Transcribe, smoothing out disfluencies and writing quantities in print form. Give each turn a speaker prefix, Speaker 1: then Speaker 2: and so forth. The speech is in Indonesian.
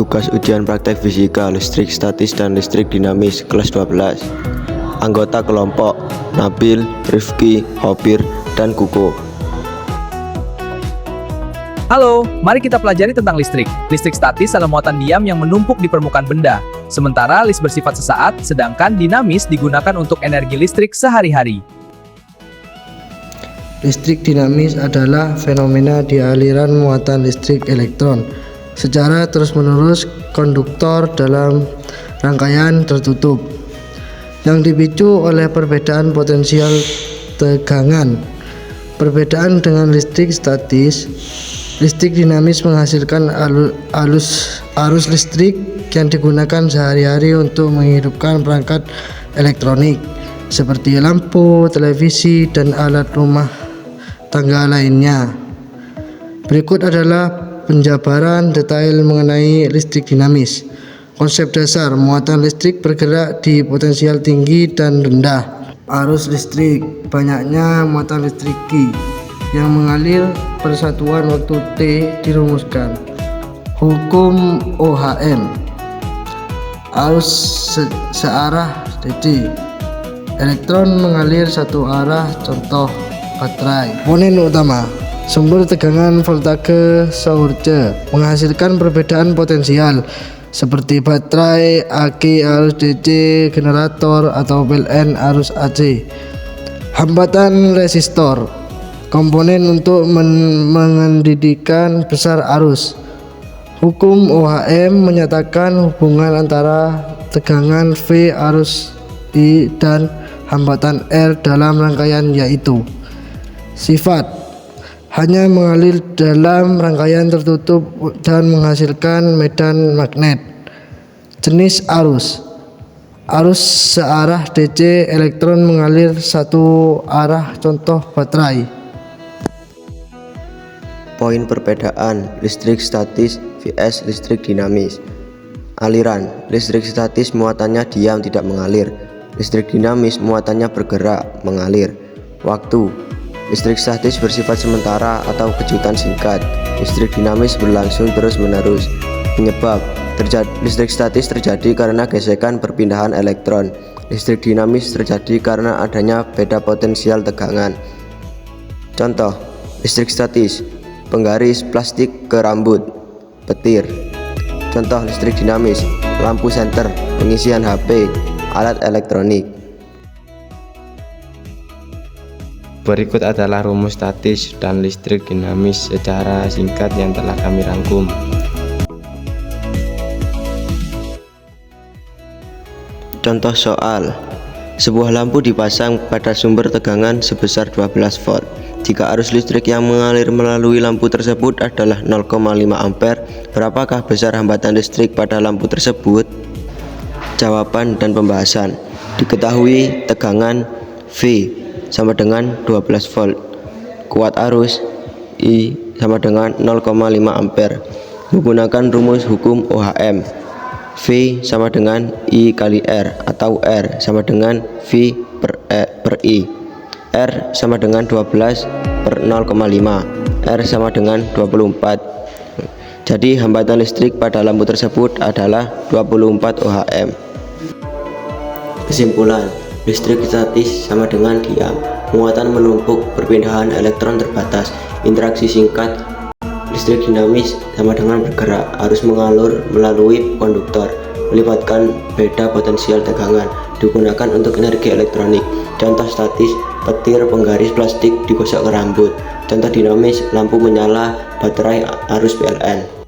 Speaker 1: tugas ujian praktek fisika listrik statis dan listrik dinamis kelas 12. Anggota kelompok Nabil, Rifki, Hobir, dan Kuko.
Speaker 2: Halo, mari kita pelajari tentang listrik. Listrik statis adalah muatan diam yang menumpuk di permukaan benda. Sementara listrik bersifat sesaat, sedangkan dinamis digunakan untuk energi listrik sehari-hari.
Speaker 3: Listrik dinamis adalah fenomena di aliran muatan listrik elektron secara terus-menerus konduktor dalam rangkaian tertutup yang dipicu oleh perbedaan potensial tegangan. Perbedaan dengan listrik statis, listrik dinamis menghasilkan arus listrik yang digunakan sehari-hari untuk menghidupkan perangkat elektronik seperti lampu, televisi, dan alat rumah tangga lainnya. Berikut adalah penjabaran detail mengenai listrik dinamis. Konsep dasar: muatan listrik bergerak di potensial tinggi dan rendah. Arus listrik: banyaknya muatan listrik Q yang mengalir persatuan waktu T dirumuskan. Hukum OHM: arus searah DC. Elektron mengalir satu arah, contoh baterai. Komponen utama: sumber tegangan voltase Source menghasilkan perbedaan potensial seperti baterai, aki arus DC, generator, atau PLN arus AC. Hambatan resistor: komponen untuk mengendalikan besar arus. Hukum OHM menyatakan hubungan antara tegangan V, arus I, dan hambatan R dalam rangkaian, yaitu sifat: hanya mengalir dalam rangkaian tertutup dan menghasilkan medan magnet. Jenis arus: arus searah DC, elektron mengalir satu arah, contoh baterai.
Speaker 1: Poin perbedaan listrik statis vs listrik dinamis. Aliran: listrik statis muatannya diam, tidak mengalir. Listrik dinamis muatannya bergerak, mengalir. Waktu: listrik statis bersifat sementara atau kejutan singkat. Listrik dinamis berlangsung terus-menerus. Penyebab: listrik statis terjadi karena gesekan perpindahan elektron. Listrik dinamis terjadi karena adanya beda potensial tegangan. Contoh: listrik statis, penggaris plastik ke rambut, petir. Contoh listrik dinamis, lampu senter, pengisian HP, alat elektronik.
Speaker 4: Berikut adalah rumus statis dan listrik dinamis secara singkat yang telah kami rangkum.
Speaker 1: Contoh soal: sebuah lampu dipasang pada sumber tegangan sebesar 12 volt. Jika arus listrik yang mengalir melalui lampu tersebut adalah 0,5 ampere, berapakah besar hambatan listrik pada lampu tersebut? Jawaban dan pembahasan. Diketahui tegangan V sama dengan 12 volt. Kuat arus I sama dengan 0,5 ampere. Menggunakan rumus hukum OHM. V sama dengan I kali R, atau R sama dengan V per I. R sama dengan 12 per 0,5. R sama dengan 24. Jadi hambatan listrik pada lampu tersebut adalah 24 OHM. Kesimpulan: listrik statis sama dengan diam, muatan menumpuk, perpindahan elektron terbatas, interaksi singkat. Listrik dinamis sama dengan bergerak, arus mengalir melalui konduktor, melibatkan beda potensial tegangan, digunakan untuk energi elektronik. Contoh statis, petir, penggaris plastik digosok ke rambut. Contoh dinamis, lampu menyala, baterai, arus PLN.